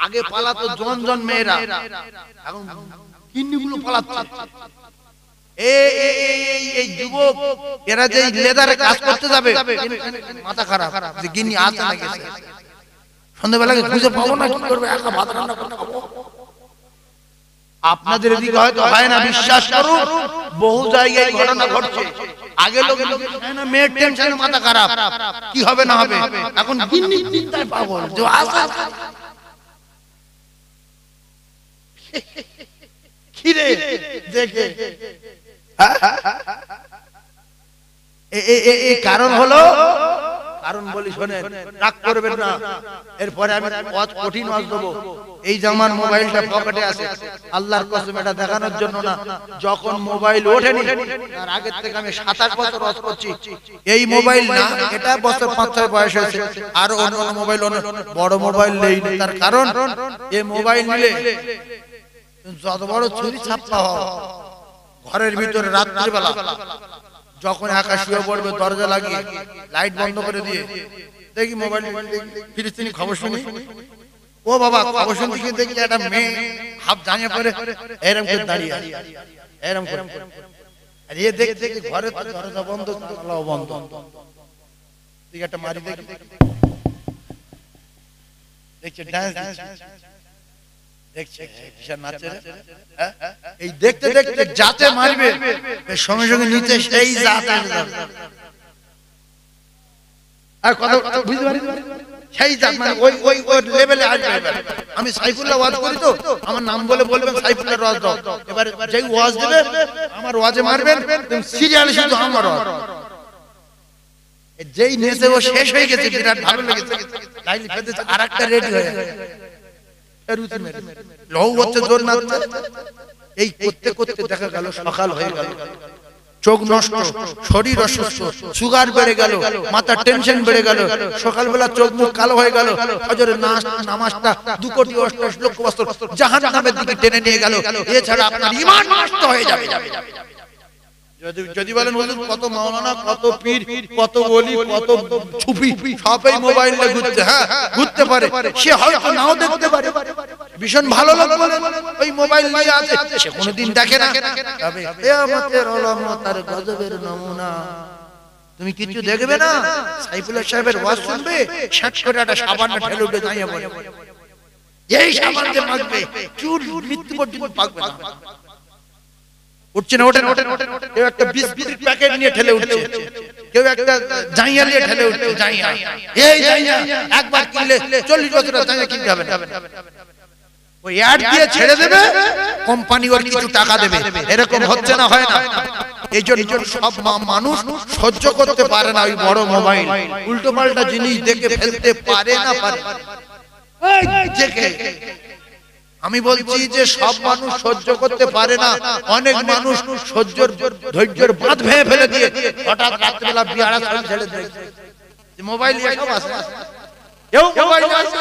আগে পালাতো জন জন মেয়েরা, এখন গিন্নিগুলো পালাচ্ছে। এই যুবক এরা যে লেদারে কাজ করতে যাবে মাথা খারাপ যে গিন্নি আসে না গেছে, সন্ধ্যাবেলা খুঁজে পাবো না, কি করবে, একা ভাত রান্না করতে খাবো। আপনাদের এদিকে হয়তো হয় না, বিশ্বাস করুন বহু জায়গায় ঘটনা ঘটছে। আগে লোক না মেয়ের টেনশনে মাথা খারাপ, কি হবে না হবে, এখন গিন্নি চিন্তায় পাগল যে আসে খিরে দেখে। এই কারণ হলো, কারণ বলি শোনেন, রাগ করবেন না, এরপরে আমি কঠিন ওয়াজ দেবো। এই যে আমার মোবাইলটা পকেটে আছে, আল্লাহর কসম এটা দেখানোর জন্য না, যখন মোবাইল ওঠেনি তার আগের থেকে আমি 27 বছর ওয়াজ করছি। এই মোবাইল না, এটা বছর 5-6 বয়স হয়েছে, আর অন্য মোবাইল, বড় মোবাইল নেই। তার কারণ এই মোবাইল নিলে যত বড় চুরি ছাপ্পা হয়, ঘরের ভিতরে রাত্রিবেলা যখন একা শুয়ে পড়বে, দরজা লাগিয়ে লাইট বন্ধ করে দিয়ে দেখি মোবাইল ফিলিস্তিনি খবর শুনি, ও বাবা খবর শুনতে গিয়ে দেখি একটা মেয়ে হাফ জানিয়ে পড়ে এরকম করে দাঁড়িয়ে আছে, এরকম করে। আর এ দেখে দেখি ঘরে তো দরজা বন্ধ, জানালাও বন্ধ, ঠিক একটা মারি দেখি দেখছে ডান্স দেখছে, কিসের নাচে রে, এই দেখতে দেখতে যাতে মারবে সঙ্গে সঙ্গে নিচে সেই জাত আসে যাবে। আর কথা বুঝতে পারি, সেই জাত মানে ওই লেভেলে আসবে। আমি সাইফুল্লাহ ওয়াজ করি তো, আমার নাম বলে বলবেন সাইফুল্লাহ ওয়াজ দাও, এবার যেই ওয়াজ দেবে আমার ওয়াজে মারবেন, সিরিয়ালে শুধু আমার ওয়াজ। যেই নেচে ও শেষ হয়ে গেছে, বিরাট ভালো লেগেছে, লাইন ফেলতে আরেকটা রেডি হয়ে এই করতে করতে দেখা গেল সকাল হয়ে গেল, চোখ নষ্ট, শরীর অসুস্থ, সুগার বেড়ে গেল, মাথার টেনশন বেড়ে গেল, সকালবেলা চোখ মুখ কালো হয়ে গেল, ফজরের নামাজটা 2 কোটি 88 লক্ষ বছর জাহান্নামের দিকে টেনে নিয়ে গেল। এছাড়া আপনার ঈমান নষ্ট হয়ে যাবে। যদি বলেন হুজুর কত মাওলানা, কত পীর, কত ওলি, কত সুফি সবাই মোবাইল নিয়ে ঘুরছে, হ্যাঁ ঘুরতে পারে, সে হয়তো নাও দেখতে পারে, ভীষণ ভালো লোক বলে ওই মোবাইল নিয়ে আছে, সে কোনোদিন দেখে না, তবে কিয়ামতের আলামত আর গজবের নমুনা তুমি কিছু দেখবে না। সাইফুল্লাহ সাহেবের ওয়াজ শুনবে, শাট করে একটা সাবান ঢেলে উঠে দাঁড়িয়ে পড়ে, এই সাবান দিয়ে মাখবে, চুল মৃত্যু পর্যন্ত পাকবে না। উঠছে না, ওঠেন, কেউ একটা বিস্কুটের প্যাকেট নিয়ে ঠেলে উঠছে, কেউ একটা জাইয়া নিয়ে ঠেলে উঠছে, জাইয়া, এই জাইয়া একবার কিনলে 40 বছর জাইয়া কিনতে হবে না, ওই অ্যাড দিয়ে ছেড়ে দেবে, কোম্পানি ওর কিছু টাকা দেবে, এরকম হচ্ছে না, হয় না। এই জন্য সব মানুষ সহ্য করতে পারে না ওই বড় মোবাইল, উল্টো পাল্টা জিনিস দেখে ফেলতে পারে না, পারে। আমি বলছি যে সব মানুষ সহ্য করতে পারে না, অনেক মানুষ সহ্যের ধৈর্যের বাঁধ ভেঙে ফেলে দিয়ে হঠাৎ রাত্রিবেলা বিয়ারা ছেড়ে দেয়, মোবাইল নিয়ে সব আসে, কেউ মোবাইল আছে,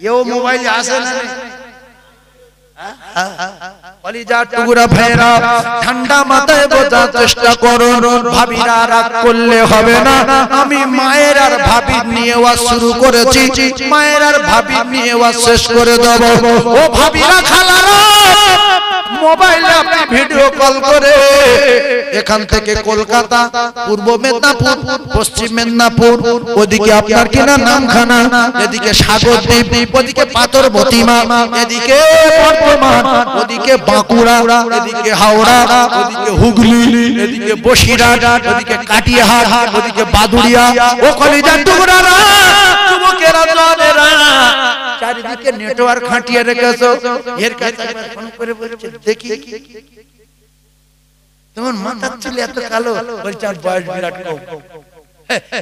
এও মোবাইল আসে না। কলিজা টুকরা ভাইরা ঠান্ডা মাথায় বোঝার চেষ্টা করো, ভাবিরা রাগ করলে হবে না। আমি মায়ের আর ভাবির নিয়ে ওয়াজ শুরু করেছি, মায়ের আর ভাবির নিয়ে ওয়াজ শেষ করে দেব। ও ভাবিরা, খালারা, মোবাইলে আপনি ভিডিও কল করে এখান থেকে কলকাতা, পূর্ব মেদিনীপুর, পশ্চিম মেদিনীপুর, ওদিকে আপনার কিনা নামখানা, এদিকে সাগরদ্বীপ, ওদিকে পাথর প্রতিমা, এদিকে বর্ধমান, ওদিকে বাঁকুড়া, এদিকে হাওড়া, ওদিকে হুগলি, এদিকে বসিরহাট, ওদিকে কাটিয়াহাট, ওদিকে বাদুড়িয়া। ও কলিজার টুকরারা, যুবকেরা, জওয়ানেরা, চারিদিকে নেটওয়ার্ক খাটিয়ে রেখেছো, এর কাছে ফোন করে বলছে দেখি তোমার মাথার চুল এত কালো, বলছে আর বয়স বিরাট কম,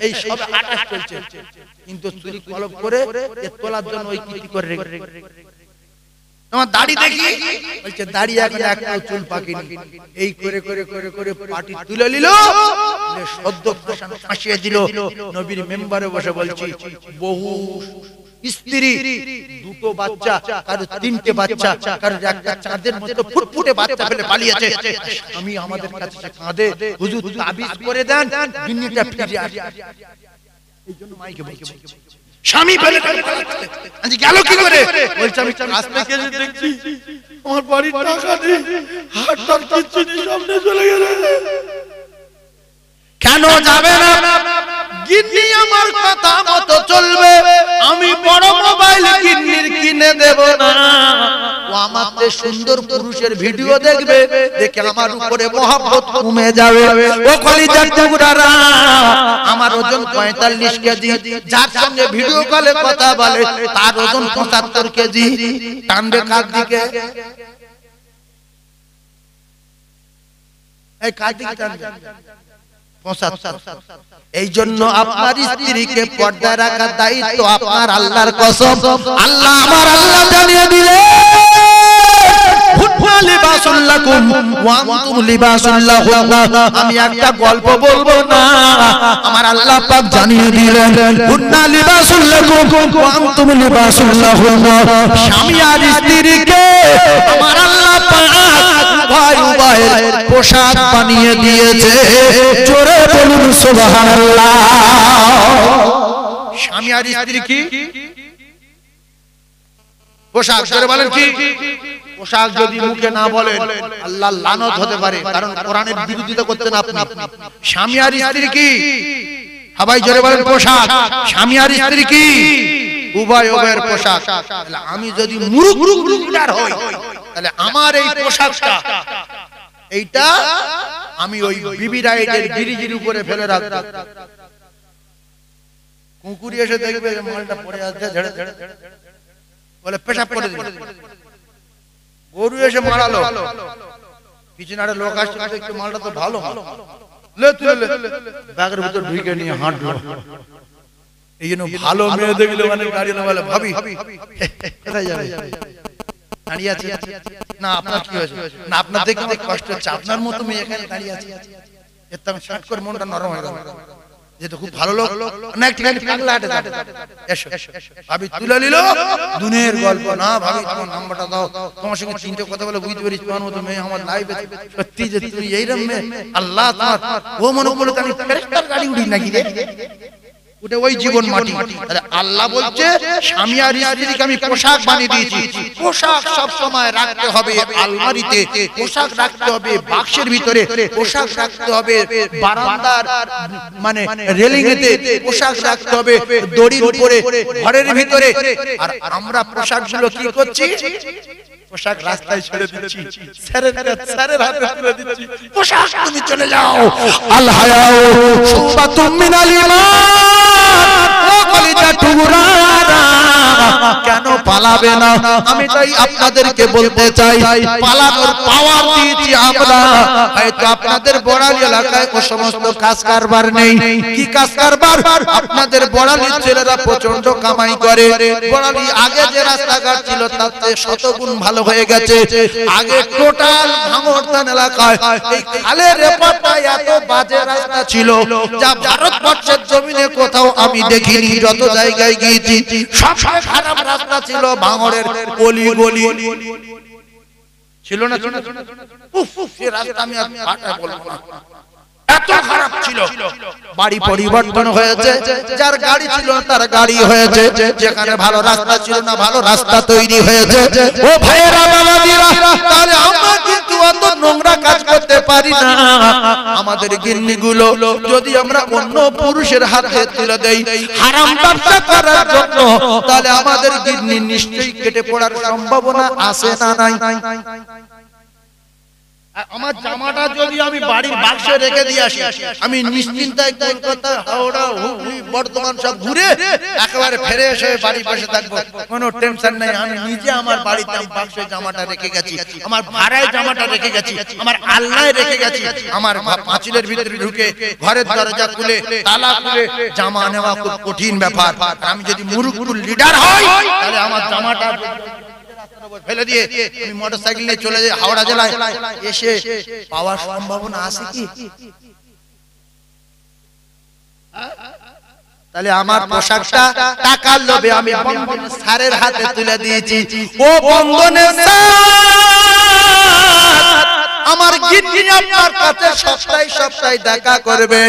এই সব 28 চলছে, কিন্তু চুরি কলপ করে এ তোলার জন্য ওই কি করে রেখে তোমার দাড়ি দেখি, বলছে দাড়ি এখন একটা চুল পাকেনি, এই করে করে করে করে পাটি তুলে নিল, সদ্য ফাঁসিয়ে দিল। নবীর মেম্বারে বসে বলছি, বহু স্ত্রী, 2টো বাচ্চা, কারো 3টে বাচ্চা, কারো একটা চাঁদের মতো ফুটফুটে বাচ্চা ফেলে পালিয়েছে। আমি আমাদের কাছে কাঁদে, হুজুর তাবিজ করে দেন, দুনিয়াটা ফিরে আসে। এইজন্য মাইকে বলছি স্বামী ফেলে আজ গেল কি করে বলছে আমি কাজ থেকে এসে দেখছি আমার বাড়ির টাকা নেই হাতটার কিচ্ছু নেই সামনে চলে গেল কেন যাবে না গিন্নি আমার কথা মতো চলবে আমি বড় মোবাইল গিন্নির কিনে দেব না ও আমাতে সুন্দর পুরুষের ভিডিও দেখবে দেখে আমার উপরে মহব্বত কমে যাবে ও কলিজার টুকরারা আমার ওজন 45 কেজি যার সঙ্গে ভিডিও কলে কথা বলে তার ওজন 75 কেজি টানবে কার দিকে এই কার দিকে টানবে এই জন্য আপনার স্ত্রীকে পর্দায় রাখার দায়িত্ব আপনার আল্লাহর কসম আল্লাহ আমার আল্লাহ জানিয়ে দিলেন আমি একটা গল্প বলবো না আমার আল্লাহ পাক জানিয়ে দিলেন স্বামী আর স্ত্রীকে আমার আল্লাহ পাক উভয়ের পোশাক বানিয়ে দিয়েছে জোরে বলুন সুবহানাল্লাহ স্বামী আর স্ত্রী কি পোশাক জোরে বলেন কি পোশাক যদি মুখে না বলেন আল্লাহ লানত হতে পারে কারণ কোরআনের বিরোধিতা করতেন আপনি স্বামী আর স্ত্রী কি সবাই জোরে বলেন পোশাক স্বামী আর স্ত্রী কি উভয়ের পোশাক তাহলে আমি যদি মুরুখ লিডার হই তাহলে আমার এই পোশাকটা এইটা আমি ওই বিবি রাইডের গিরিজির উপরে ফেলে রাখব কুকুরি এসে দেখবে যে মালটা পড়ে আছে ঝেড়ে ঝেড়ে বলে পেশাব করে দিবে গরু এসে মারালো পিছনে আরে লোক আসছে একটু মালটা তো ভালো লে তুলে ব্যাগের ভিতর ঢুকে নিয়ে হাঁটলো এই জন্য ভালো মেয়ে দেখলে মানে গাড়ি না বলে ভাবি কোথায় যাবে দাঁড়িয়ে আছে না আপনার কি হয়েছে না আপনার দেখতে কষ্ট হচ্ছে আপনার মতো মেয়ে এখানে দাঁড়িয়ে আছে এত আমি শার্ট করে মনটা নরম হয়ে গেল যেটা খুব ভালো লোক না একটুখানি পাগলা হাঁটে এসো ভাবি তুলে নিল দুনিয়ার গল্প না ভাবি তোমার নাম্বারটা দাও তোমার সঙ্গে তিনটে কথা বলে বুঝতে পারিস তোমার মতো মেয়ে আমার লাইফে সত্যি যে তুমি এইরকম মেয়ে আল্লাহ তোমার ও মনে করলো আমি ফেরেশতার গাড়ি উড়ি নাকি রে ওটা ওই জীবন মাটি তাহলে আল্লাহ বলছে স্বামী আর স্ত্রীকে আমি পোশাক বানিয়ে দিয়েছি পোশাক সব সময় রাখতে হবে আলমারিতে পোশাক রাখতে হবে বাক্সের ভিতরে পোশাক রাখতে হবে বারান্দার মানে রেলিং এতে পোশাক রাখতে হবে দড়ির উপরে ঘরের ভিতরে আর আমরা পোশাকগুলো কি করছি পোশাক রাস্তায় ছেড়ে দিচ্ছি স্যারের হাতে তুলে দিচ্ছি পোশাক তুমি চলে যাও আল হায়াউ সুবাতুম মিনাল ঈমান ও কলিজা টুকরারা কেন পালাবে না আমি তাই আপনাদেরকে বলতে চাই পালানোর পাওয়ার দিয়েছি আমরা হয়তো আপনাদের বড়ালি এলাকায় ও সমস্ত কাজ কারবার নেই কি কাজ কারবার আপনাদের বড়ালির ছেলেরা প্রচন্ড কামাই করে বড়ালি আগে যে রাস্তাঘাট ছিল তার চেয়ে শতগুণ ভালো হয়ে গেছে আগে টোটাল ভাঙড়তান এলাকায় এই খালের রেপারটা এত বাজে রাস্তা ছিল যা ভারতবর্ষের জমিনে কোথাও আমি দেখিনি যত জায়গায় গিয়েছি সবচেয়ে খারাপ রাস্তা ছিল ভাঙড়ের গলি গলি ছিল না উফ এই রাস্তা আমি আর বলবো না এত খারাপ ছিল বাড়ি পরিবর্তন হয়েছে যার গাড়ি ছিল তার গাড়ি হয়েছে যেখানে ভালো রাস্তা ছিল না ভালো রাস্তা তৈরি হয়েছে ও ভাইয়েরা বাবাজিরা তাহলে আমরা কিন্তু অত নোংরা কাজ করতে পারি না আমাদের গিন্নিগুলো যদি আমরা অন্য পুরুষের হাতে তুলে দেই হারাম ব্যবসা করার জন্য তাহলে আমাদের গিন্নি নিশ্চয়ই কেটে পড়ার সম্ভাবনা আছে না নাই আমার জামাটা যদি আমি বাড়ির বাক্সে রেখে দিয়ে আসি আমি নিশ্চিন্তায় কলকাতা হাওড়া হুগলি বর্ধমান সব ঘুরে একেবারে ফিরে এসে বাড়ির পাশে থাকবো কোনো টেনশন নাই আমি নিজে আমার বাড়িতে বাক্সে জামাটা রেখে গেছি আমার ভাড়ায় জামাটা রেখে গেছি আমার আলনায় রেখে গেছি আমার পাঁচিলের ভিতরে ঢুকে ঘরের দরজা খুলে তালা খুলে জামা নেওয়া খুব কঠিন ব্যাপার আমি যদি মুরুকুর লিডার হই তাহলে আমার জামাটা ফেলে দিয়ে আমি মোটরসাইকেল নিয়ে চলে যাই হাওড়া জেলায় এসে পাওয়ার সম্ভাবনা আছে কি তাহলে আমার পোশাকটা টাকার লোভে আমি বন্ধন স্যারের হাতে তুলে দিয়েছি ও বন্ধনের স্যার আমার গিন্নি আপনার কাছে সপ্তাহে সপ্তাহে দেখা করবে,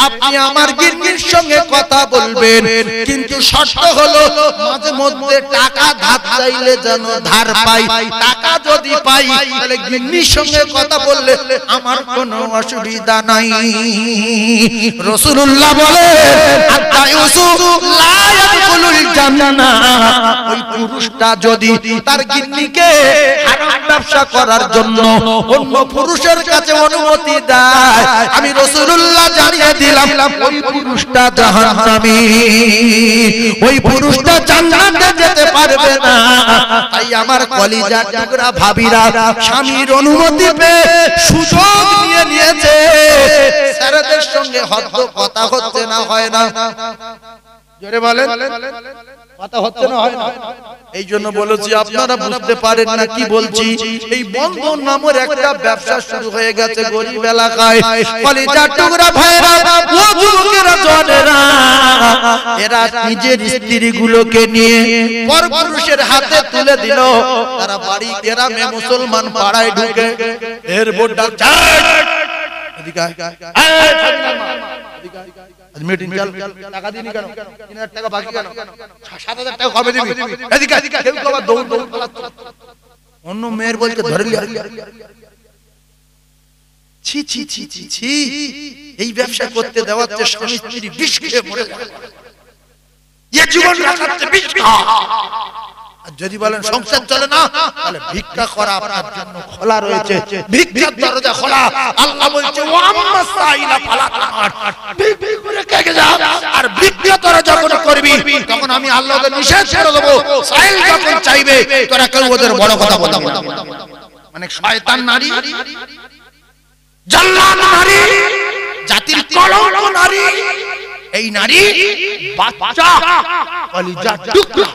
আপনি আমার গিন্নির সঙ্গে কথা বলবেন, কিন্তু শর্ত হলো মাঝে মধ্যে টাকা ধার চাইলে যেন ধার পাই। টাকা যদি পাই তাহলে গিন্নির সঙ্গে কথা বললে আমার কোনো অসুবিধা নাই। রাসূলুল্লাহ বলে আত-তাইয়ুসু লা ইয়াদখুলুল জান্নাহ। ওই পুরুষটা যদি তার গিন্নিকে হারাম ব্যবসা করার জন্য অন্য পুরুষের কাছে অনুমতি দেয়, আমি রাসূলুল্লাহ জানিয়ে দিলাম ওই পুরুষটা জাহান্নামী, ওই পুরুষটা জান্নাতে যেতে পারবে না। তাই আমার কলিজার টুকরা ভাবিরা স্বামীর অনুমতি পেয়ে সুযোগ নিয়ে নিয়েছে, ছেলেদের সঙ্গে হদ্দ কথা হচ্ছে না, হয় না? জোরে বলেন, কথা হচ্ছে না, হয় না? এই জন্য বলেছি আপনারা বুঝতে পারেন না কি বলছি। এই বন্ধন নামের একটা ব্যবসা শুরু হয়ে গেছে গরিব এলাকায়। কলিজার টুকরা ভাইরা, ও যুবকেরা, জনেরা, এরা নিজের স্ত্রীগুলোকে নিয়ে পরপুরুষের হাতে তুলে দিল। তারা বাড়ি গ্রামে মুসলমান পাড়ায় ঢুকে এর বোর্ডটা এদিকে মিটিং চাল, টাকা দিনি কেন, 3000 টাকা বাকি কেন, 7000 টাকা কবে দিবি, এদিকে কেউ তো আবার দৌড় দৌড় পালাচ্ছে। অন্য মেয়ের বলতে ধরে লিয়া, ছি ছি ছি ছি ছি। এই ব্যবসা করতে দেওয়াচ্ছে স্বামী স্ত্রী বিষ খেয়ে মরে যাবে, এই জীবন রাখাচ্ছে বিষ খা। আর যদি বলেন সংসার চলে না, তাহলে ভিক্ষা করা আপনার জন্য খোলা রয়েছে, ভিক্ষার দরজা খোলা। আল্লাহ বলছে ওয়া আম্মা সাইলা ফালা তার, ভিক্ষা করে খেয়ে যা। আর ভিক্ষা তোরা যখন করবি তখন আমি আল্লাহ ওদের নিষেধ করে দেব, সাইল যখন চাইবে তোরা কেউ ওদের বড় কথা বলবি না। মানে শয়তান নারী, জাল্লাদ নারী, জাতির কলঙ্ক নারী, এই নারী বাচ্চা, কলিজার টুকরা,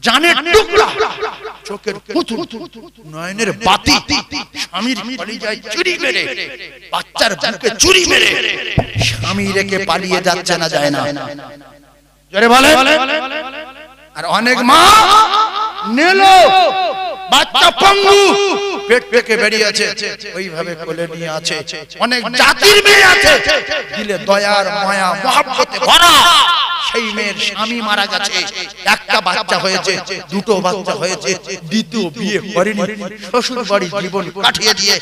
জানের টুকরা, চোখের পুতুল, নয়নের বাতি, স্বামীর কলিজায় চুরি মেরে, বাচ্চার বুকে চুরি মেরে স্বামী রেখে পালিয়ে যাচ্ছে না, যায় না? জোরে বলে। আর অনেক মা নিল বাচ্চা পঙ্গু, পেট থেকে বেরিয়েছে, ওইভাবে কোলে নিয়ে আছে। অনেক জাতির মেয়ে আছে দিলে দয়ার মায়া মহব্বতে ভরা, সেই মেয়ের স্বামী মারা গেছে, একটা বাচ্চা হয়েছে, দুটো বাচ্চা হয়েছে, দ্বিতীয় বিয়ে করেনি, শ্বশুর বাড়ি জীবন কাটিয়ে দিয়ে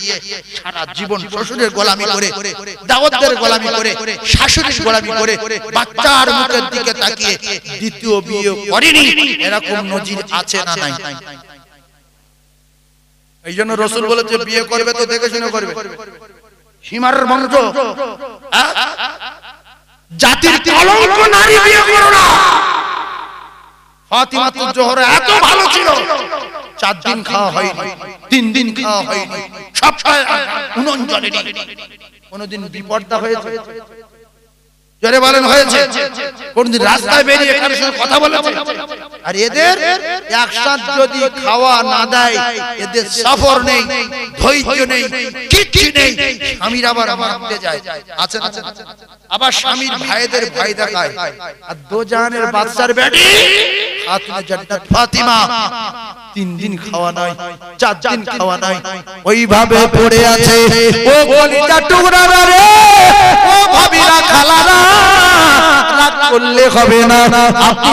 সারা জীবন শ্বশুরের গোলামি করে, দাওয়াতদের গোলামি করে, শাশুড়ির গোলামি করে, বাচ্চার মুখের দিকে তাকিয়ে দ্বিতীয় বিয়ে করেনি। এরকম নজির আছে না নাই? এই জন্য রাসূল বলেছে বিয়ে করবে তো দেখে শুনে করবে। সীমার বংশ, জাতির কলঙ্ক নারী বিয়ে করো না। ফাতিমাতুজ জোহরা এত ভালো ছিল, 4 দিন খাওয়া হয়নি, 3 দিন খাওয়া হয়নি, সপ্তাহে 49 জনেরই কোনদিন বিপর্দা হয়েছে? জোরে বলেন হয়েছে? কোনদিন রাস্তায় বেরিয়ে কারোর সঙ্গে কথা বলেছে? আর এদের একসাথ যদি খাওয়া না দেয়, এদের সফর নেই, ধৈর্য নেই, কিচ্ছু নেই। স্বামীর আবার মারতে যায়, আছে না? আবার স্বামীর ভাইদের ভয় দেখায়। আর দোজানের বাদশার বেটি খাতুনে জান্নাত ফাতিমা 3 দিন খাওয়া নাই, 4 দিন খাওয়া নাই, ওইভাবে পড়ে আছে। ও কলিজা টুকরা রে, ও ভাবিরা খালারা, রাগ করলে হবে না। আপনি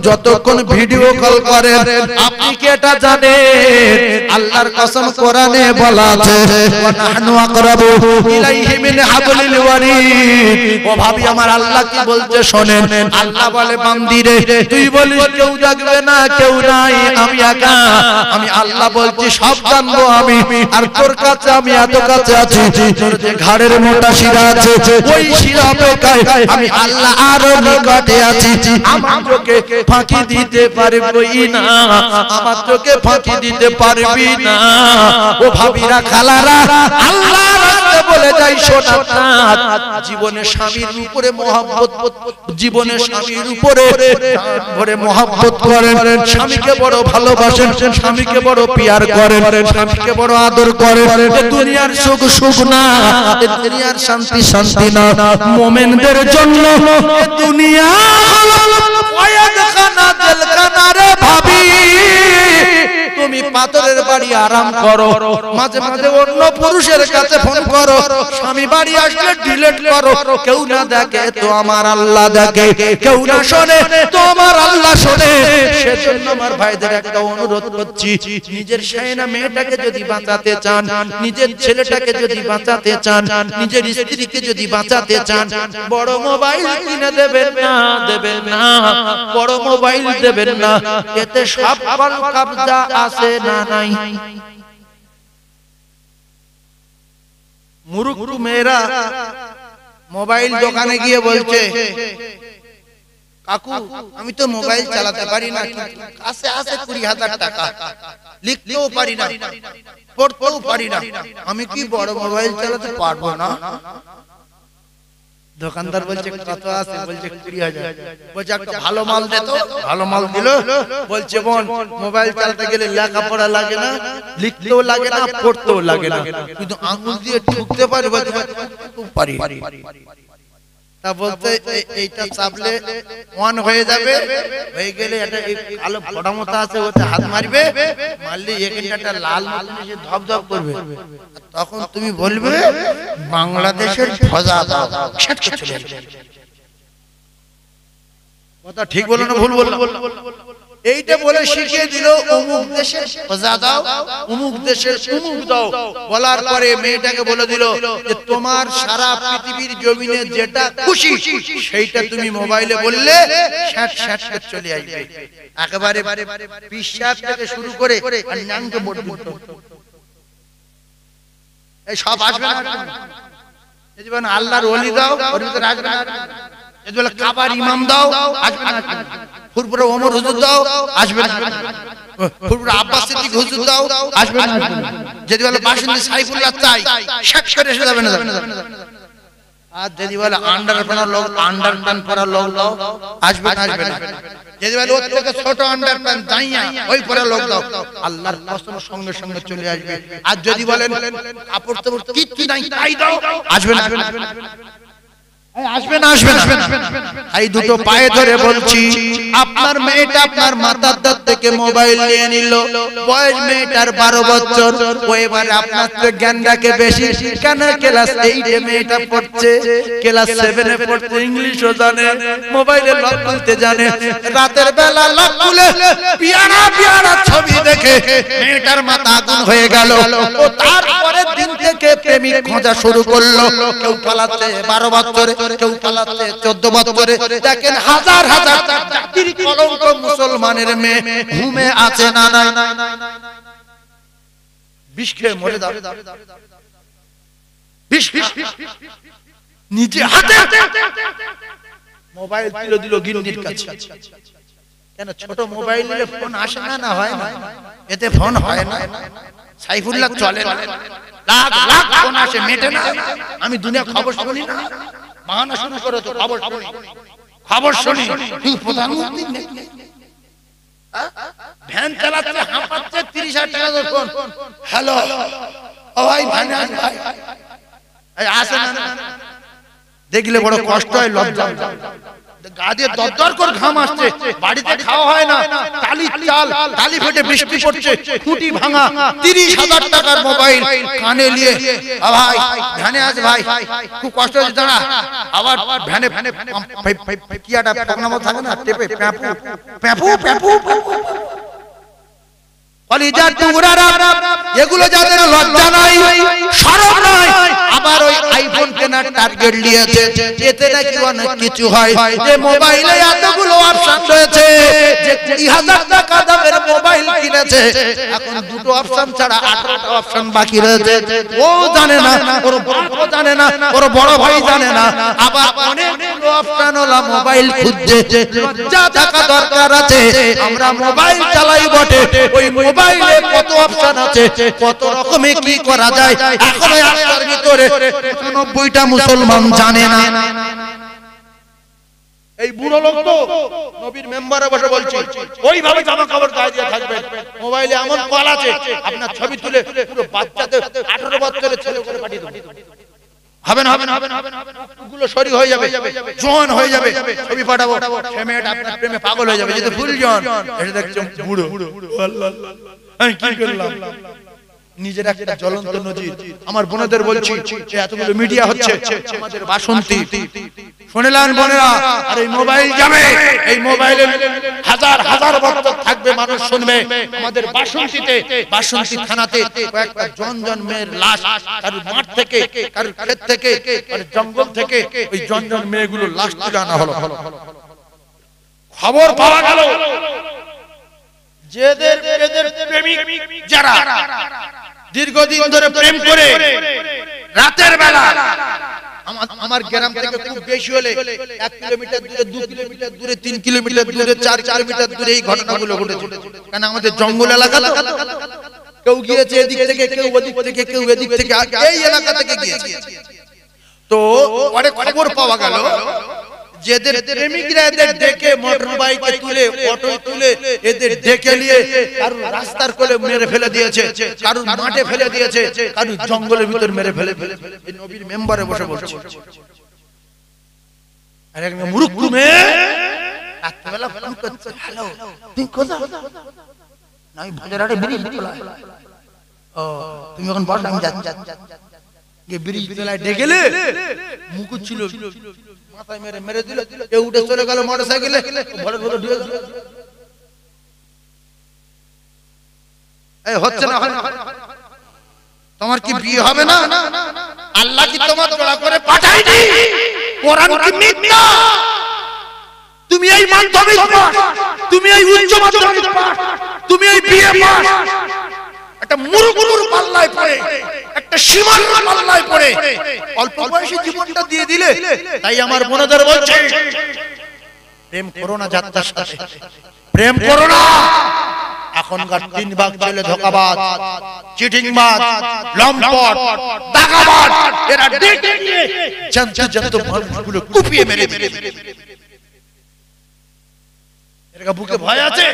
যতক্ষণ ভিডিও কল করেন, আপনি কি এটা জানেন আল্লাহর কসম কোরআনে বলা আছে ওয়া নাহনু আকরাবু ইলাইহি মিন হাবলিল ওয়ারিদ। ও ভাবি আমার আল্লাহ কি বলছে শোনেন। আল্লাহ বলে বান্দি রে, তুই বলিস কেউ দেখবে না, কেউ নাই, আমি একা। আমি আল্লাহ বলছি সব জানবো আমি, আর তোর কাছে আমি এত কাছে আছি, তোর যে ঘাড়ের মোটা শিরা আছে ওই শিরা অপেক্ষায় আমি আল্লাহ আরো নিকটে আছি। আমার চোখে ফাঁকি দিতে পারবি না, আমার চোখে ফাঁকি দিতে পারবি না। ও ভাবিরা খালারা, আল্লাহ রাস্তে বলে যাই শোনা, জীবনে স্বামীর উপরে মহব্বত, জীবনে স্বামীর উপরে ভরে মহব্বত করেন, স্বামীকে বড় ভালোবাসেন, স্বামীকে বড় পিয়ার করেন, স্বামীকে বড় আদর করেন। দুনিয়ার সুখ সুখ না, দুনিয়ার শান্তি শান্তি না। মুমিনদের জন্য দুনিয়া ওয়াদখানা জেলখানা রে ভাবি। তুমি পাথরের বাড়ি আরাম করো, মাঝে মাঝে অন্য পুরুষের কাছে ফোন করো, স্বামী বাড়ি আসলে ডিলিট করো। কেউ না দেখে তো আমার আল্লাহ দেখে, কেউ না শোনে তো আমার আল্লাহ শোনে। সেজন্য আমার ভাইদের একটা অনুরোধ করছি, নিজের শায়না মেয়েটাকে যদি বাঁচাতে চান, নিজের ছেলেটাকে যদি বাঁচাতে চান, নিজের স্ত্রীকে যদি বাঁচাতে চান, বড় মোবাইল কিনে দেবেন না, দেবেন না, বড় মোবাইল দেবেন না। এতে সব কবজা আছে না নাই? মুরুখ মেয়েরা মোবাইল দোকানে গিয়ে বলছে, কাকু আমি তো মোবাইল চালাতে পারি না, কাছে আছে 20,000 টাকা, লিখতেও পারি না, পড়তেও পারি না, আমি কি বড় মোবাইল চালাতে পারবো না? দোকানদার বলছে কত আছে? বলছে 20,000। বলছে একটা ভালো মাল দে তো। ভালো মাল দিল। বলছে বোন মোবাইল চালাতে গেলে লেখাপড়া লাগে না, লিখতেও লাগে না, পড়তেও লাগে না, কিন্তু আঙ্গুল দিয়ে ঠুকতে পারি। বলতে পারি। তা বলতে এইটা চাপলে অন হয়ে যাবে, হয়ে গেলে একটা কালো ফোঁটা মতো আছে, ওতে হাত মারবে, মারলে এখানটা লাল মতন এসে ধপধপ করবে। তখন তুমি বলবে বাংলাদেশের ফজা দাও, চলে আসবে। কথা ঠিক বলো না ভুল বললাম? এইটা বলে শিখিয়ে দিল অমুক দেশের ফজা দাও, অমুক দেশের অমুক দাও। বলার পরে মেয়েটাকে বলে দিল যে তোমার সারা পৃথিবীর জমিনে যেটা খুশি সেইটা তুমি মোবাইলে বললে শ্যাট চলে আসবে। একেবারে পিশাব থেকে শুরু করে আর নাংকে পর্যন্ত এই সব আসবে না। যদি বলেন আল্লাহর ওলি দাও, ওর ভিতরে আসবে না। যদি বলে কাবার ইমাম দাও, আসবে না। ফুরফুরে ওমর হুজুর দাও, আসবে না। ফুরফুরে আব্বাস সিদ্দিক হুজুর দাও, আসবে না। যদি বলে বাসিন্দা সাইফুল্লাহ চাই, শেষ করে এসে যাবে না। আর যদি বলে আন্ডার প্যান্ট পরা লোক দাও, আসবে না। যদি বলে ওর থেকে ছোট আন্ডার প্যান্ট দাইয়া ওই পরা লোক দাও, আল্লাহর কসম সঙ্গে সঙ্গে চলে আসবে। আর যদি বলেন কাপড় টাপড় কিচ্ছু নাই তাই দাও, আসবে না। আসবে না। এই দুটো পায়ে ধরে বলছি, আপনার মেয়েটা আপনার মাথার দাঁত থেকে মোবাইল নিয়ে নিল, বয়স মেয়েটার 12 বছর, ও এবারে আপনার থেকে জ্ঞান রাখে বেশি। কেন? ক্লাস 8 এ মেয়েটা পড়ছে, ক্লাস 7 এ পড়ছে, ইংলিশও জানে, মোবাইলে লক খুলতে জানে। রাতের বেলা লক খুলে পিয়ারা ছবি দেখে মেয়েটার মাথা আগুন হয়ে গেল। ও তারপরের দিন থেকে প্রেমিক খোঁজা শুরু করলো। কেউ পালাচ্ছে 12 বছরে, কেউ পালাচ্ছে 14 বছরে। দেখেন হাজার হাজার জাতির কলঙ্ক মুসলমানের মেয়ে ঘুমে আছে না নাই? বিষ খেয়ে মরে যাবে। বিষ নিজে হাতে মোবাইল দিল গিন্নির কাছে। কেন? ছোট মোবাইল নিলে ফোন আসে না? না হয় না, এতে ফোন হয় না। সাইফুল্লাহ চলে না, লাখ লাখ ফোন আসে, মেটে না। আমি দুনিয়া খবর শুনি না, বাহানা শুরু করো তো খবর শুনি। প্রধানমন্ত্রী ভ্যান চালাচ্ছে, হাঁপাচ্ছে, 30,000 টাকা ফোন। হ্যালো ও ভাই, ভ্যানে ভাই আসে না। দেখলে বড় কষ্ট হয়, লজ্জা। গা দিয়ে দরদর করে ঘাম আসছে, বাড়িতে খাওয়া হয় না, টালি চাল, টালি ফেটে বৃষ্টি পড়ছে, খুঁটি ভাঙা, 30,000 টাকার মোবাইল কানে নিয়ে ভাই ভ্যানে আছে, ভাই খুব কষ্ট হচ্ছে, দাঁড়া। আবার ভ্যানে কি একটা প্রোগ্রামও থাকে না, টেপে প্যাপু কলিজার টুকরারা, এগুলো যাদের লজ্জা নাই, শরম নাই, আবার ওই আইফোন কেনার টার্গেট নিয়েছে। এতে নাকি অনেক কিছু হয়। যে মোবাইলে এতগুলো অপশন রয়েছে, যে 20,000 টাকা দামের মোবাইল কিনেছে, এখন দুটো অপশন ছাড়া 18টা অপশন বাকি রয়েছে। ও জানে না, ওর বাবা জানে না, ওর বড় ভাই জানে না। আবার অনেকগুলো অপশন ওলা মোবাইল খুঁজছে। যা টাকা দরকার আছে, আমরা মোবাইল চালাই বটে, ওই মোবাইলে কত অপশন আছে, কত রকমে কি করা যায়, এখনো একটার ভিতরে 90টা মুসলমান জানে না। এই বুড়ো লোক তো নবীর মেম্বারে বসে বলছি, ওইভাবে জামা কাপড় গায়ে দিয়ে থাকবেন। মোবাইলে এমন কল আছে, আপনার ছবি তুলে পুরো বাচ্চাদের 18 বছরের ছেলে করে পাঠিয়ে দেবেন। হবে না, গুলো সরি হয়ে যাবে, জোয়ান হয়ে যাবে, ছবি পাঠাবো, মেয়েটা আপনার প্রেমে পাগল হয়ে যাবে। যেহেতু ফুল জোয়ান, এটা দেখছেন বুড়ো। আল্লাহ কি করলাম, নিজের একটা জ্বলন্ত নজির। আমার বোনেদের বলছি, এতগুলো মিডিয়া হচ্ছে, আমাদের বাসন্তী শুনলেন বোনেরা, আর এই মোবাইল যাবে, এই মোবাইলে হাজার হাজার বক্তব্য থাকবে, মানুষ শুনবে। আমাদের বাসন্তীতে, বাসন্তী থানাতে কয়েকটা জন জন মেয়ের লাশ কারোর মাঠ থেকে, কারোর ক্ষেত থেকে, কারোর জঙ্গল থেকে ওই জন জন মেয়েগুলো লাশ তুলে আনা হলো। খবর পাওয়া গেল যাদের প্রেমিক যারা দীর্ঘদিন ধরে প্রেম করে রাতের বেলা, আমার গ্রাম থেকে খুব বেশি হলে 1 কিলোমিটার দূরে, 2 কিলোমিটার দূরে, 3 কিলোমিটার দূরে, 4 কিলোমিটার দূরে এই ঘটনাগুলো ঘটেছে। কারণ আমাদের জঙ্গল এলাকা তো, কেউ গিয়েছে এদিক থেকে, কেউ ওদিক থেকে, কেউ এদিক থেকে, এই এলাকা থেকে গিয়েছে। তো পরে খবর পাওয়া গেল যেদের প্রেমিকরা এদের ডেকে মোটর বাইকে তুলে, অটো তুলে এদের ডেকে নিয়ে কারো রাস্তার কোলে মেরে ফেলে দিয়েছে, কারো মাঠে ফেলে দিয়েছে, কারো জঙ্গলের ভিতর মেরে ফেলে। এই নবীর মেম্বারে বসে বলছে, আর এক মূর্খ মেয়ে রাতবেলা ফোন করছে, হ্যালো তুমি কোথায়? না আমি বাজারে ব্রিজ তলায়। ও তুমি এখন বল, আমি যাচ্ছি। যে ব্রিজ তলায় ডেকেলে মুখ ছিল, মাথায় মেরে মেরে দিল, এ উঠে চলে গেল মোটরসাইকেলে, ভরে ভরে ঢুকে গেল। এই হচ্ছে না, তোমার কি বিয়ে হবে না? আল্লাহ কি তোমার জোড়া করে পাঠায়নি? কোরআন কি মিথ্যা? তুমি এই মাধ্যমিক পাস, তুমি এই উচ্চ মাধ্যমিক পাস, তুমি এই বিএ পাস, একটা মুরুগুরুর পাল্লায় পড়ে, একটা সীমার পাল্লায় পড়ে অল্প বয়সে জীবনটা দিয়ে দিলে। তাই আমার বোনেদের বলছে, প্রেম করো না যাত্রার সাথে, প্রেম করো না। এখনকার 3 ভাগ ছেলে ধোঁকাবাজ, চিটিংবাজ, লম্পট, দাগাবাজ, এরা ডেকে নিয়ে জানতে জানতে মানুষগুলো কুপিয়ে মেরে দিবে। এর বুকে ভয় আছে?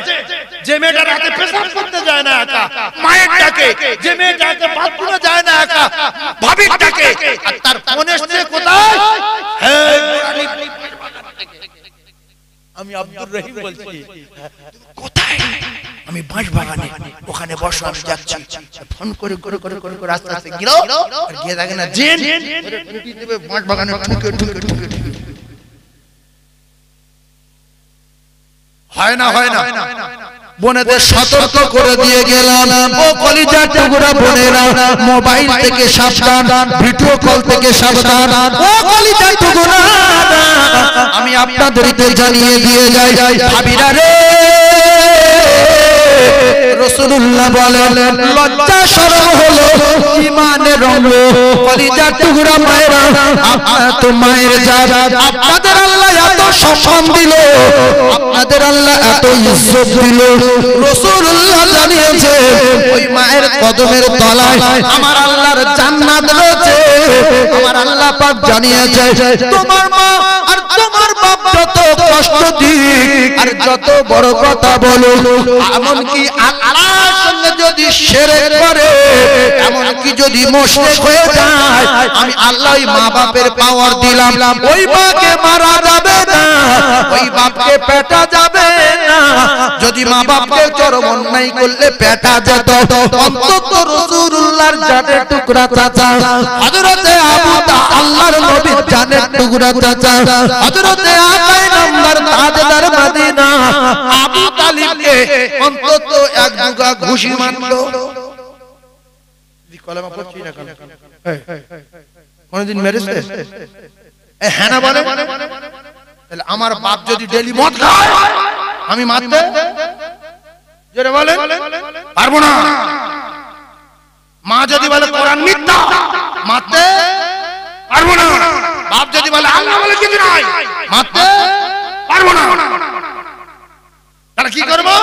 যে মেয়েটা রাতে পেশাব করতে যায় না একা, মায়ের ডাকে, যে মেয়েটা রাতে বাথরুমে যায় না একা, ভাবির ডাকে, আর তার ফোন এসছে কোথায়? আমি আব্দুর রহিম বলছি, কোথায়? আমি বাঁশবাগানে, ওখানে বসো, আমি যাচ্ছি। ফোন করে করে করে করে করে আস্তে আস্তে গিয়ে আর গিয়ে দেখে না জিন দেবে বাঁশবাগানে, ঠুকে ঠুকে ঠুকে। হয় না, হয় না। বোনেদের সতর্ক করে দিয়ে গেলাম, ও কলিজার টুকরা বোনেরা, মোবাইল থেকে সাবধান, ভিডিও কল থেকে সাবধান। ও কলিজার টুকরা, আমি আপনাদেরকে জানিয়ে দিয়ে যাই, ভাবিরা রে, রাসূলুল্লাহ বলেন লজ্জা শরম হলো ঈমানের রঙ। কলিজার টুকরা মায়েরা, আপনারা তো মায়ের জাত, আপনাদের আল্লাহ এত সম্মান দিল, আপনাদের আল্লাহ এত ইজ্জত দিল। রাসূলুল্লাহ জানিয়েছে ওই মায়ের কদমের তলায় আমার আল্লাহর জান্নাত রয়েছে। আমার আল্লাহ পাক জানিয়েছে তোমার মা আর তোমার বাপ যত কষ্ট দিক আর যত বড় কথা বলো, এমনকি আল্লাহর সঙ্গে যদি শিরক করে, এমনকি যদি মুশরিক হয়ে যায়, আমি আল্লাহ মা বাপের পাওয়ার দিলাম, ওই মাকে মারা যাবে না, ওই বাপকে পেটা যাবে না। যদি মা বাপকে চরম অন্যায় করলে পেটা যেত, অন্তত রাসূলুল্লাহর জানের টুকরা চাচা হযরতে আবু তালিব, আল্লাহর নবীর জানের টুকরা চাচা হযরতে আকাই নাম্বার তাজদার মদিনা আবু তালিবকে অন্তত এক দুগা ঘুষি মারলো। কলেমা পড়ছি না কেন? কোনদিন মেরেছে? হ্যাঁ না বলে? তাহলে আমার বাপ যদি ডেলি মদ খায়, আমি মারতে যেটা বলে পারবো না। মা যদি বলে কোরআন মিথ্যা, মারতে পারবো না। বাপ যদি বলে আল্লাহ বলে কিছু নাই, মারতে পারবো না। তাহলে কি করবো?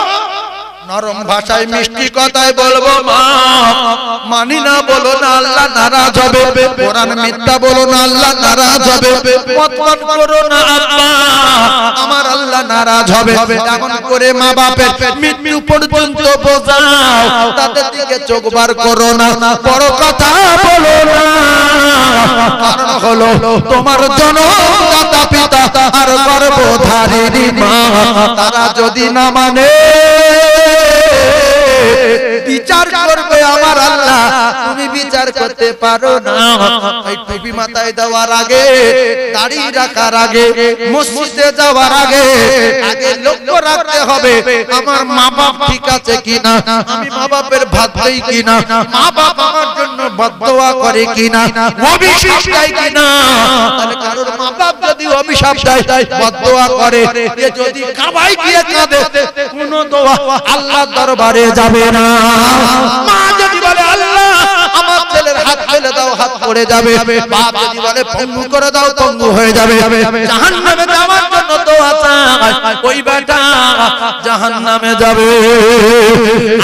নরম ভাষায় মিষ্টি কথায় বলবো, মা মানি না বলো না, আল্লাহ নারাজ হবে। কোরআন মিথ্যা বলো না, আল্লাহ নারাজ হবে। মত করো না আব্বা, আমার আল্লাহ নারাজ হবে। এমন করে মা বাপের মৃত্যু পর্যন্ত বোঝাও, তাদের দিকে চোখ বার করো না, বড় কথা বলো না। কারণ হলো তোমার জনমদাতা পিতা আর গর্ভধারিণী মা, তারা যদি না মানে বিচার করবে আমার আমার আল্লাহ তুমি বিচার করতে পারো না। এই টুপি মাথায় দেওয়ার আগে, দাড়ি রাখার আগে, মসজিদে যাওয়ার আগে লক্ষ্য রাখতে হবে আমার মা বাপ ঠিক আছে কিনা, আমি মা বাপের ভাত দেই কিনা, মা বাপ আমার জন্য বদদোয়া করে কিনা, অভিশাপ দেয় কিনা। তাহলে কারোর মা বাপ যদি অভিশাপ দেয়, বদদোয়া করে, এ যদি কাবায় গিয়ে কাঁদে, কোনো দোয়া আল্লাহর দরবারে যাবে না। মা যদি বলে আল্লাহ আমার ছেলের হাত ফেলে দাও, হাত পড়ে যাবে। বাপ যদি বলে পঙ্গু করে দাও, পঙ্গু হয়ে যাবে। জাহান্নামে যাওয়ার জন্য দোয়া চায়, ওই বেটা জাহান্নামে যাবে।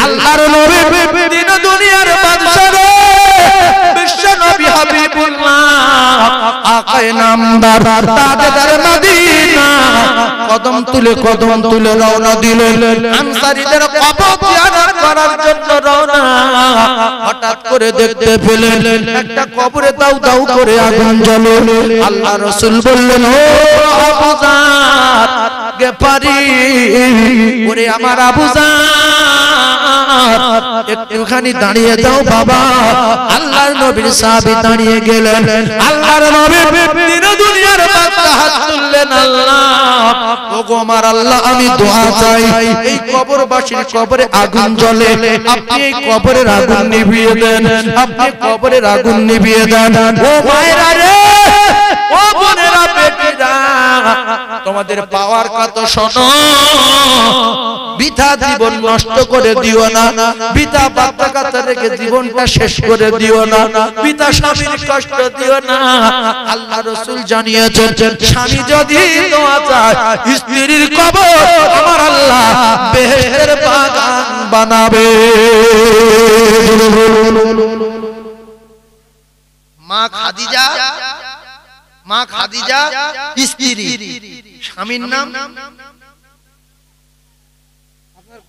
আল্লাহর নবী দিন দুনিয়ার বাদশা বিশ্ব নবী হাবিবুল্লাহ আকায়ে নামদার তাজদার মদিনা কদম তুলে রওনা দিলেন আনসারীদের কবর জিয়ারত করার জন্য রওনা। হঠাৎ করে দেখতে পেলেন একটা কবরে দাউ দাউ করে আগুন জ্বলে। আল্লাহ রাসূল বললেন, ও আবু জার গেফারি, ওরে আমার আবু জার একটুখানি দাঁড়িয়ে যাও বাবা। আল্লাহর নবীর সাহাবী দাঁড়িয়ে গেলেন। আল্লাহর নবী দিন দুনিয়ার বাদশা হাত তুললেন, আল্লাহ ওগো আমার আল্লাহ আমি দোয়া চাই, এই কবরবাসীর কবরে আগুন জ্বলে, আপনি এই কবরের আগুন নিভিয়ে দেন, আপনি কবরের আগুন নিভিয়ে দেন। ও মায়েরা রে, ও বোনেরা, বেটিরা, তোমাদের পাওয়ার কথা শোনো, বৃথা জীবন নষ্ট করে দিও না, বৃথা বাচ্চা কাচ্চা রেখে জীবনটা শেষ করে দিও না, বৃথা স্বামীর কষ্ট দিও না। আল্লাহ রাসূল জানিয়েছেন, স্বামী যদি দোয়া চায়, স্ত্রীর কবর আমার আল্লাহ বেহেশতের বাগান বানাবে। মা খাদিজা স্ত্রী, স্বামীর নাম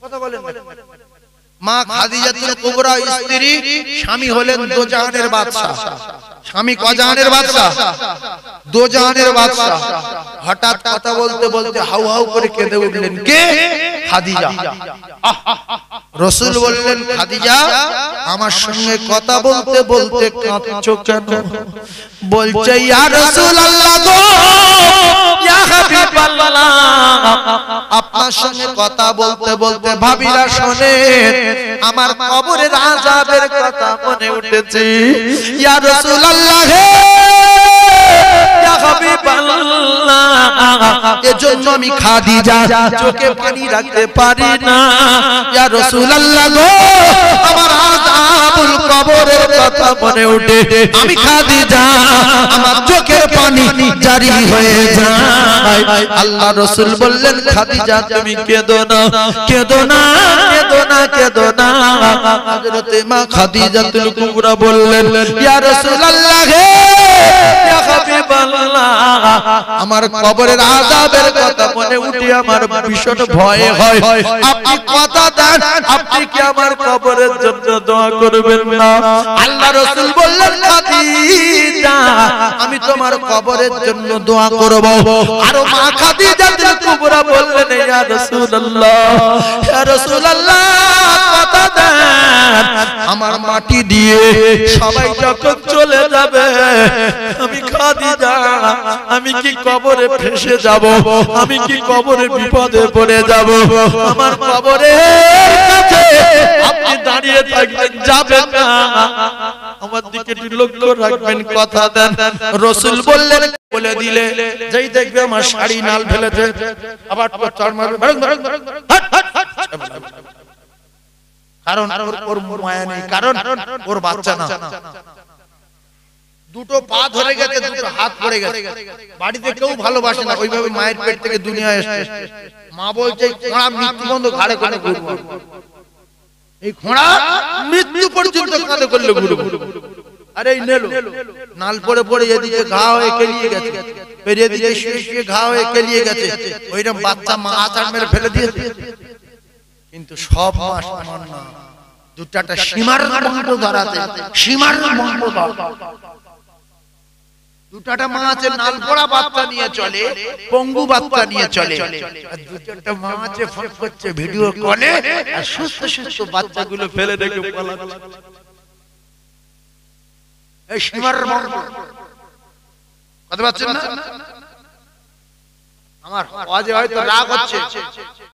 কথা বলেন। মা খাদিজাতুল কুবরা স্ত্রী, স্বামী হলেন দোজাহানের বাদশা। স্বামী কজাহানের বাদশা? দোজাহানের বাদশা। হঠাৎ কথা বলতে বলতে হাউ হাউ করে কেঁদে উঠলেন। কে? খাদিজা। রাসূল বললেন, খাদিজা আমার সঙ্গে কথা বলতে বলতে কাঁদছো কেন? বলছে, ইয়া রাসূলুল্লাহ গো, ইয়া হাবিবাল্লাহ, আপনার সঙ্গে কথা বলতে বলতে ভাবিরা শোনেন, আমার কবরের আযাবের কথা মনে উঠেছে। ইয়া রাসূলুল্লাহ হে, ইয়া হাবিবাল্লাহ, এজন্য আমি খাদিজা চোখে পানি রাখতে পারি না। ইয়া রাসূলুল্লাহ গো, আমার আযাবুল কবরের কথা মনে ওঠে, আমি খাদিজা আমার চোখের পানি জারি হয়ে যায়। আল্লাহ রাসূল বললেন, খাদিজা তুমি কেঁদো না, কেঁদো না, কেঁদো না, কেঁদো না। হযরতে মা খাদিজাতুল কুবরা বললেন, ইয়া রাসূলুল্লাহ হে, ইয়া হাবিবাল্লাহ, আমার কবরের আযাবের কথা মনে উঠে আমার ভীষণ ভয় হয়। আপনি কথা দেন, আপনি কি আমার কবরের জন্য দোয়া করবেন না? আল্লাহ রাসূল বললেন, খাদিজা আমি তোমার কবরের জন্য দোয়া করব। আর মা খাদিজাতুল কুবরা বললেন, ইয়া রাসূলুল্লাহ, ইয়া রাসূলুল্লাহ, কথা দেন, আমার মাটি দিয়ে সবাই যখন চলে যাবে, আমি খাদিজা আমি কি কবরে ফেসে যাব? আমি কি কবরে বিপদে পড়ে যাব? আমার কবরের কাছে আপনি দাঁড়িয়ে থাকবেন, যাবেন না, আমার দিকে একটু লক্ষ্য রাখবেন, কথা দেন। রাসূল বললেন, বলে দিলে যেই দেখবে আমার শাড়ি নাল ফেলেছে, আবার চড় মারবে, কারণ ওর মায়া নেই, কারণ ওর বাচ্চা না। দুটো পা ধরে গেছে, দুটো হাত পড়ে গেছে, বাড়িতে কেউ ভালোবাসে না, ওইভাবে মায়ের পেট থেকে দুনিয়ায় এসেছে। মা বলছে, ঘোড়া মৃত্যু বন্ধ ঘাড়ে করে ঘুরবো, এই ঘোড়া মৃত্যু পর্যন্ত কাঁধে করলে ঘুরবো। আরে এই নেলো নাল পড়ে পড়ে এদিকে ঘা হয়ে কেলিয়ে গেছে, এদিকে শুয়ে শুয়ে ঘা হয়ে কেলিয়ে গেছে, ওইরকম বাচ্চা মা আচার মেরে ফেলে দিয়েছে। কিন্তু সব মা সমান না, দুটাটা সীমার মন্ত্র ধরাতে, সীমার মন্ত্র ধরা। দুটাটা মা আছে নাল পড়া বাচ্চা নিয়ে চলে, পঙ্গু বাচ্চা নিয়ে চলে, আর দুটাটা মা আছে ফোন করছে ভিডিও কলে, আর সুস্থ সুস্থ বাচ্চাগুলো ফেলে রেখে পালাচ্ছে। এই সীমার বংশ কথা পাচ্ছেন না? আমার আওয়াজে হয়তো রাগ হচ্ছে,